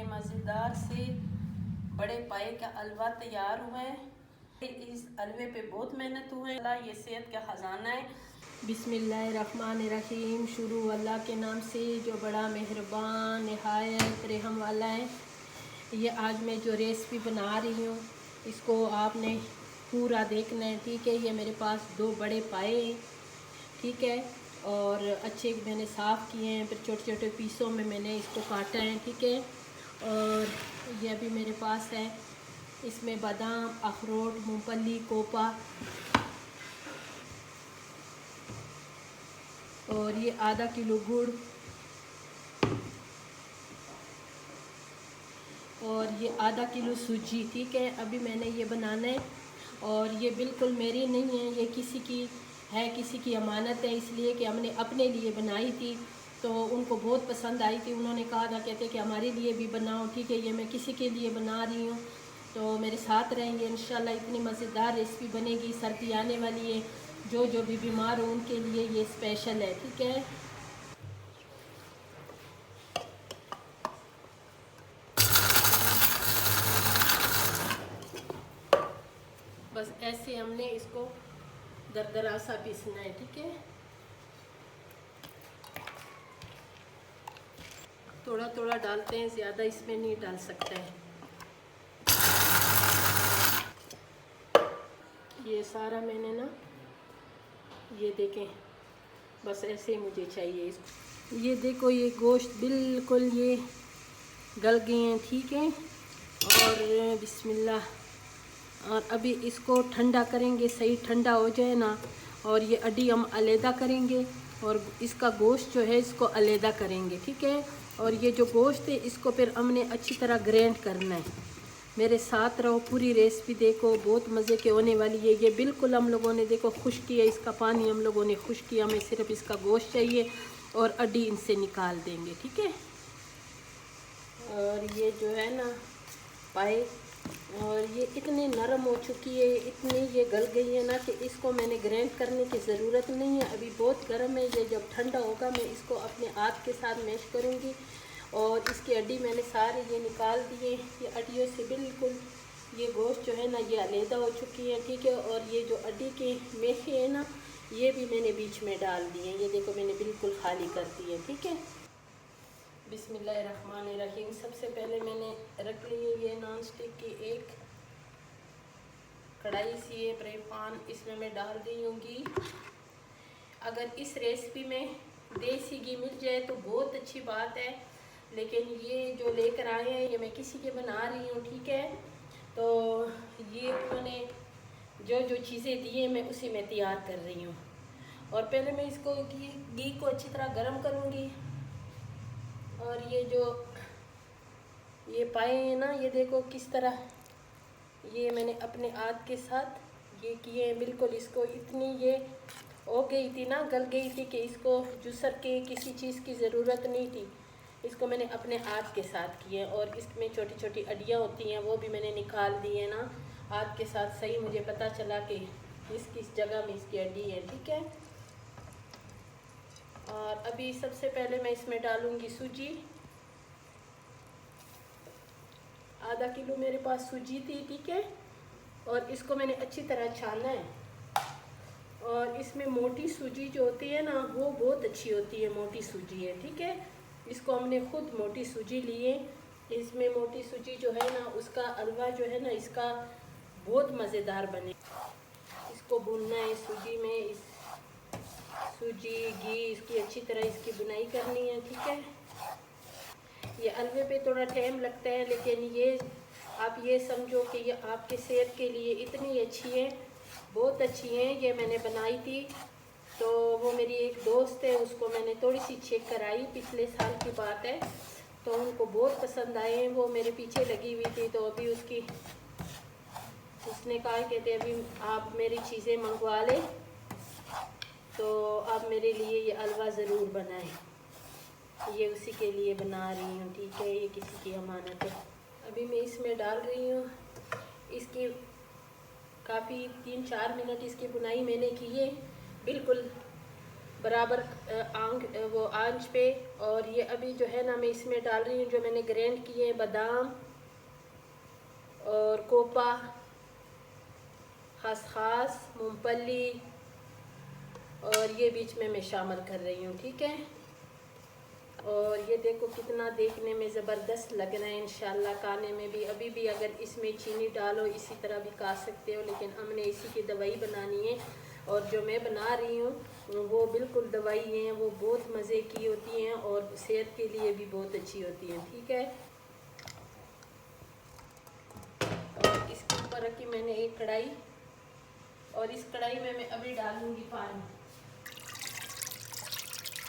मज़ेदार से बड़े पाए का हलवा तैयार हुआ है। इस हलवे पे बहुत मेहनत हुई है। ये सेहत का ख़जाना है। बिस्मिल्लाहिर्रहमानिर्रहीम। शुरू अल्लाह के नाम से जो बड़ा मेहरबान नहायत रहम वाला है। ये आज मैं जो रेसिपी बना रही हूँ इसको आपने पूरा देखना है, ठीक है। ये मेरे पास 2 बड़े पाए हैं, ठीक है, और अच्छे मैंने साफ़ किए हैं, फिर छोटे छोटे पीसों में मैंने इसको काटा है, ठीक है। और ये अभी मेरे पास है, इसमें बादाम, अखरोट, मूंगफली, कोपा और ये आधा किलो गुड़ और ये आधा किलो सूजी, ठीक है। अभी मैंने ये बनाना है और ये बिल्कुल मेरी नहीं है, ये किसी की है, किसी की अमानत है, इसलिए कि हमने अपने लिए बनाई थी तो उनको बहुत पसंद आई थी। उन्होंने कहा था, कहते कि हमारे लिए भी बनाओ, ठीक है। ये मैं किसी के लिए बना रही हूँ, तो मेरे साथ रहेंगे इंशाल्लाह। इतनी मज़ेदार रेसिपी बनेगी, सर्दी आने वाली है, जो भी बीमार हो उनके लिए ये स्पेशल है, ठीक है। बस ऐसे हमने इसको दरदरा सा पीसना है, ठीक है। थोड़ा थोड़ा डालते हैं, ज़्यादा इसमें नहीं डाल सकते हैं। ये सारा मैंने ना, ये देखें, बस ऐसे ही मुझे चाहिए इसको। ये देखो, ये गोश्त बिल्कुल ये गल गए हैं, ठीक है। और बिस्मिल्लाह, और अभी इसको ठंडा करेंगे, सही ठंडा हो जाए ना, और ये अड्डी हम अलहदा करेंगे और इसका गोश्त जो है इसको अलहदा करेंगे, ठीक है। और ये जो गोश्त है इसको फिर हमने अच्छी तरह ग्राइंड करना है। मेरे साथ रहो, पूरी रेसिपी देखो, बहुत मज़े के होने वाली है। ये बिल्कुल हम लोगों ने देखो खुश किया, इसका पानी हम लोगों ने खुश किया, हमें सिर्फ इसका गोश्त चाहिए और अड्डी इनसे निकाल देंगे, ठीक है। और ये जो है ना पाए, और ये इतनी नरम हो चुकी है, इतनी ये गल गई है ना कि इसको मैंने ग्राइंड करने की ज़रूरत नहीं है। अभी बहुत गर्म है, ये जब ठंडा होगा मैं इसको अपने हाथ के साथ मैश करूँगी। और इसकी अड्डी मैंने सारी ये निकाल दिए, ये अड्डियों से बिल्कुल ये गोश्त जो है ना ये अलहदा हो चुकी है, ठीक है। और ये जो अड्डी के मेखे हैं ना, ये भी मैंने बीच में डाल दिए, ये देखो मैंने बिल्कुल खाली कर दिए, ठीक है। बिस्मिल्लाहिर्रहमानिर्रहीम। सबसे पहले मैंने रख ली है ये नॉन स्टिक की एक कढ़ाई सी है, फ्राई पैन, इसमें मैं डाल रही हूँ घी। अगर इस रेसिपी में देसी घी मिल जाए तो बहुत अच्छी बात है, लेकिन ये जो लेकर आए हैं ये मैं किसी के बना रही हूँ, ठीक है। तो ये उन्होंने जो चीज़ें दी हैं मैं उसी में तैयार कर रही हूँ। और पहले मैं इसको घी को अच्छी तरह गर्म करूँगी। और ये जो ये पाए हैं ना, ये देखो किस तरह ये मैंने अपने हाथ के साथ ये किए हैं, बिल्कुल इसको इतनी ये हो गई थी ना, गल गई थी कि इसको जूसर के किसी चीज़ की ज़रूरत नहीं थी। इसको मैंने अपने हाथ के साथ किए। और इसमें छोटी छोटी अड्डियाँ होती हैं वो भी मैंने निकाल दी है ना हाथ के साथ, सही मुझे पता चला कि किस जगह में इसकी अड्डी है, ठीक है। और अभी सबसे पहले मैं इसमें डालूँगी सूजी। आधा किलो मेरे पास सूजी थी, ठीक है। और इसको मैंने अच्छी तरह छाना है। और इसमें मोटी सूजी जो होती है ना वो बहुत अच्छी होती है, मोटी सूजी है, ठीक है। इसको हमने खुद मोटी सूजी ली है। इसमें मोटी सूजी जो है ना उसका हलवा जो है ना इसका बहुत मज़ेदार बने। इसको भूनना है सूजी में, इस सूजी घी इसकी अच्छी तरह इसकी बुनाई करनी है, ठीक है। ये हलवे पे थोड़ा टाइम लगता है, लेकिन ये आप ये समझो कि ये आपके सेहत के लिए इतनी अच्छी है, बहुत अच्छी है। ये मैंने बनाई थी तो वो मेरी एक दोस्त है, उसको मैंने थोड़ी सी चेक कराई, पिछले साल की बात है, तो उनको बहुत पसंद आए हैं। वो मेरे पीछे लगी हुई थी, तो अभी उसने कहा कहते अभी आप मेरी चीज़ें मंगवा लें तो आप मेरे लिए ये हलवा ज़रूर बनाएं। ये उसी के लिए बना रही हूँ, ठीक है। ये किसी की अमानत है। अभी मैं इसमें डाल रही हूँ, इसकी काफ़ी 3-4 मिनट इसकी बुनाई मैंने की है, बिल्कुल बराबर वो आंच पे। और ये अभी जो है ना मैं इसमें डाल रही हूँ जो मैंने ग्राइंड किए हैं बादाम और कोपा, खसखस, मूंगफली, और ये बीच में मैं शामिल कर रही हूँ। ठीक है, और ये देखो कितना देखने में ज़बरदस्त लग रहा है। इंशाल्लाह खाने में भी, अभी भी अगर इसमें चीनी डालो इसी तरह भी खा सकते हो, लेकिन हमने इसी की दवाई बनानी है। और जो मैं बना रही हूँ वो बिल्कुल दवाई है, वो बहुत मज़े की होती हैं और सेहत के लिए भी बहुत अच्छी होती हैं। ठीक है, और इसके ऊपर रखी मैंने एक कढ़ाई, और इस कढ़ाई में मैं अभी डालूँगी पानी।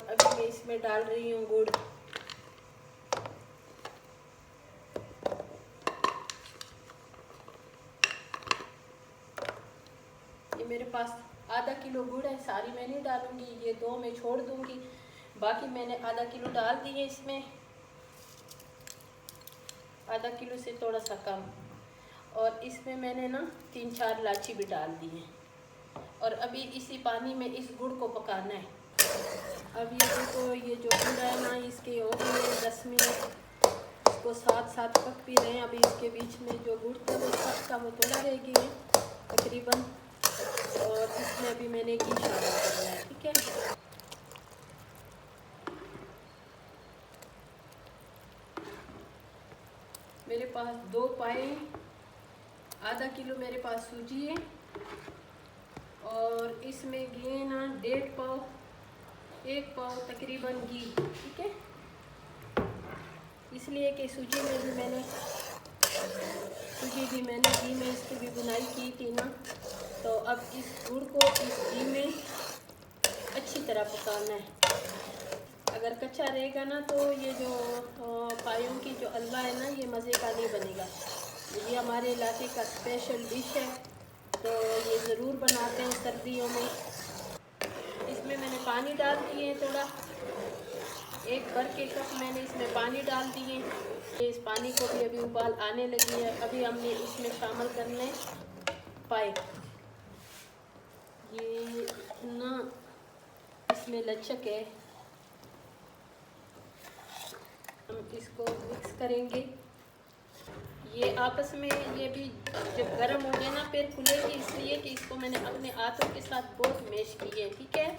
अभी मैं इसमें डाल रही हूँ गुड़। ये मेरे पास आधा किलो गुड़ है, सारी मैं नहीं डालूँगी, ये 2 मैं छोड़ दूँगी, बाकी मैंने आधा किलो डाल दी है इसमें, आधा किलो से थोड़ा सा कम। और इसमें मैंने ना 3-4 इलायची भी डाल दी है। और अभी इसी पानी में इस गुड़ को पकाना है। अब ये देखो ये जो गुड़ है ना, इसके हो गए 10 मिनट, इसको साथ साथ पक भी रहे हैं। अभी इसके बीच में जो गुड़ था वो पक्का वो थोड़ा रह गई है तकरीबन, और इसमें अभी मैंने घी शामिल करना है। ठीक है, मेरे पास 2 पाए, आधा किलो मेरे पास सूजी है, और इसमें घी ना 1.5 पाव, 1 पाव तकरीबन घी। ठीक है, इसलिए कि सूजी भी मैंने घी में इसकी भी बुनाई की थी ना। तो अब इस गुड़ को इस घी में अच्छी तरह पकाना है। अगर कच्चा रहेगा ना तो ये जो पायों की जो हलवा है ना, ये मज़े का नहीं बनेगा। ये हमारे इलाके का स्पेशल डिश है, तो ये ज़रूर बनाते हैं सर्दियों में। इसमें मैंने पानी डाल दिए थोड़ा, 1 भर के कप मैंने इसमें पानी डाल दिए। इस पानी को भी अभी उबाल आने लगी है। अभी हमने इसमें शामिल करने पाए, ये इतना इसमें लचक है, हम इसको मिक्स करेंगे। ये आपस में ये भी जब गर्म हो गए ना फिर खुलेगी, इसलिए कि इसको मैंने अपने हाथों के साथ बहुत मैश की है। ठीक है,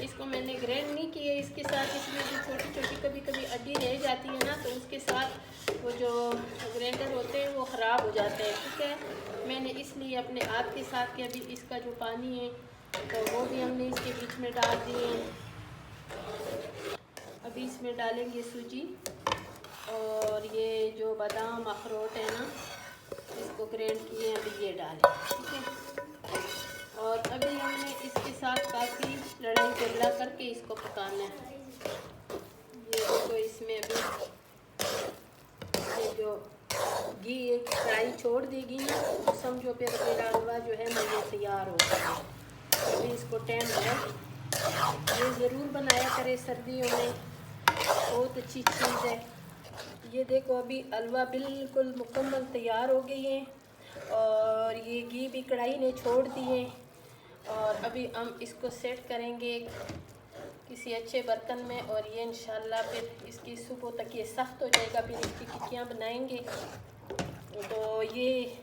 इसको मैंने ग्राइंड नहीं की है, इसके साथ इसमें जो छोटी छोटी कभी कभी अड्डी रह जाती है ना, तो उसके साथ वो जो ग्राइंडर होते हैं वो ख़राब हो जाते हैं। ठीक है, मैंने इसलिए अपने हाथ के साथ के अभी इसका जो पानी है तो वो भी हमने इसके बीच में डाल दिए हैं। अभी इसमें डालेंगे सूजी, और ये जो बादाम अखरोट है ना, इसको ग्राइंड किए अभी ये डालें। ठीक है, और अभी हमने इसके साथ काफ़ी लड़ाई झगड़ा करके इसको पकाना है। ये देखो इसमें अभी ये जो घी एक कढ़ाई छोड़ देगी ना, तो समझो फिर मेरा हलवा जो है ना ये तैयार हो गया। अभी इसको टाइम है, ये ज़रूर बनाया करें सर्दियों में, बहुत अच्छी चीज़ है। ये देखो अभी हलवा बिल्कुल मुकम्मल तैयार हो गई है, और ये घी भी कढ़ाई ने छोड़ दी है। और अभी हम इसको सेट करेंगे किसी अच्छे बर्तन में, और ये इंशाल्लाह फिर इसकी सुबह तक ये सख्त हो जाएगा, फिर इसकी टिक्कियाँ बनाएंगे। तो ये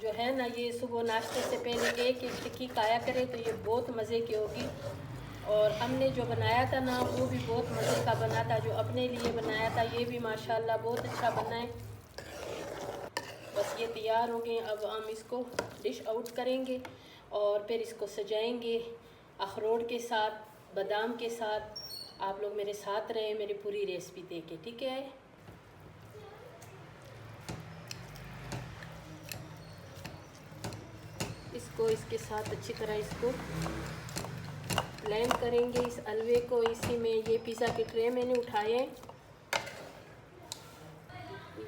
जो है ना, ये सुबह नाश्ते से पहले एक टिक्की खाया करें तो ये बहुत मज़े की होगी। और हमने जो बनाया था ना वो भी बहुत मज़े का बना था, जो अपने लिए बनाया था ये भी माशाल्लाह बहुत अच्छा बना है। बस ये तैयार हो गए, अब हम इसको डिश आउट करेंगे और फिर इसको सजाएंगे अखरोट के साथ, बादाम के साथ। आप लोग मेरे साथ रहें मेरी पूरी रेसिपी देखें। ठीक है, इसको इसके साथ अच्छी तरह इसको ब्लेंड करेंगे इस हलवे को। इसी में ये पिज़्ज़ा के ट्रे मैंने उठाए,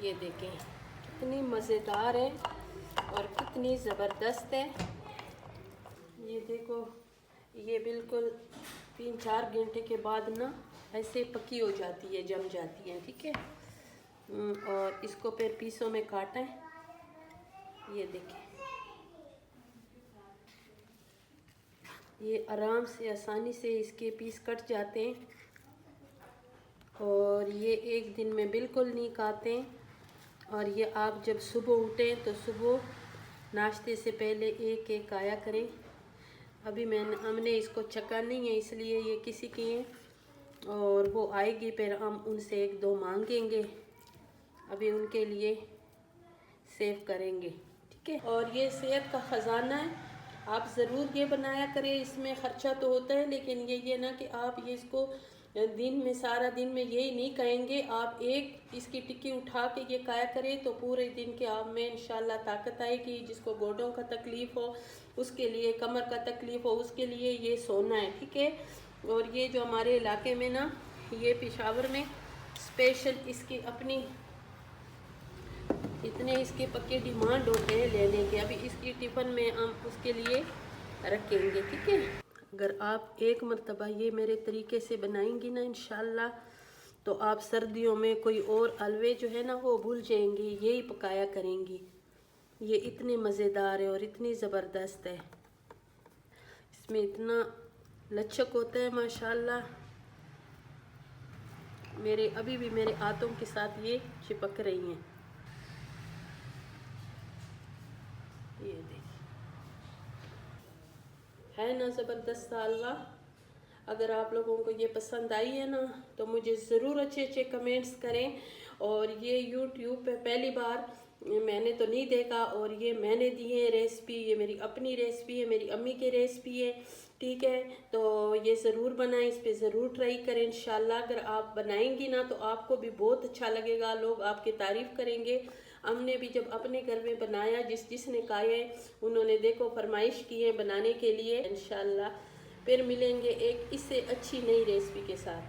ये देखें कितनी मज़ेदार है और कितनी ज़बरदस्त है। ये देखो ये बिल्कुल 3-4 घंटे के बाद ना ऐसे पकी हो जाती है, जम जाती है। ठीक है, और इसको फिर पीसों में काटें, ये देखें ये आराम से आसानी से इसके पीस कट जाते हैं और ये एक दिन में बिल्कुल नहीं खाते। और ये आप जब सुबह उठें तो सुबह नाश्ते से पहले एक एक खाया करें। अभी हमने इसको चखा नहीं है इसलिए ये किसी की है और वो आएगी फिर हम उनसे एक दो मांगेंगे, अभी उनके लिए सेव करेंगे, ठीक है। और ये सेहत का ख़जाना है, आप ज़रूर ये बनाया करें। इसमें ख़र्चा तो होता है लेकिन ये ना कि आप ये इसको दिन में सारा दिन में यही नहीं कहेंगे। आप एक इसकी टिक्की उठा के ये खाया करें तो पूरे दिन के आप में इंशाल्लाह ताकत आएगी। जिसको गोडों का तकलीफ़ हो उसके लिए, कमर का तकलीफ़ हो उसके लिए ये सोना है, ठीक है। और ये जो हमारे इलाके में ना, ये पेशावर में स्पेशल इसकी अपनी इतने इसके पक्के डिमांड होते हैं लेने के। अभी इसकी टिफ़िन में हम उसके लिए रखेंगे, ठीक है। अगर आप एक मरतबा ये मेरे तरीके से बनाएंगी ना इंशाल्लाह, तो आप सर्दियों में कोई और हलवे जो है ना वो भूल जाएंगी, यही पकाया करेंगी। ये इतने मज़ेदार है और इतनी ज़बरदस्त है, इसमें इतना लचक होता है माशाल्लाह। मेरे अभी भी मेरे हाथों के साथ ये चिपक रही हैं। ये देखिए, है ना ज़बरदस्त हलवा। अगर आप लोगों को ये पसंद आई है ना तो मुझे ज़रूर अच्छे अच्छे कमेंट्स करें। और ये यूट्यूब पे पहली बार मैंने तो नहीं देखा और ये मैंने दी है रेसिपी, ये मेरी अपनी रेसिपी है, मेरी अम्मी की रेसिपी है, ठीक है। तो ये ज़रूर बनाएं, इस पे ज़रूर ट्राई करें इंशाल्लाह। अगर आप बनाएंगी ना तो आपको भी बहुत अच्छा लगेगा, लोग आपकी तारीफ़ करेंगे। हमने भी जब अपने घर में बनाया, जिसने खाए उन्होंने देखो फरमाइश की है बनाने के लिए। इंशाल्लाह फिर मिलेंगे एक इससे अच्छी नई रेसिपी के साथ।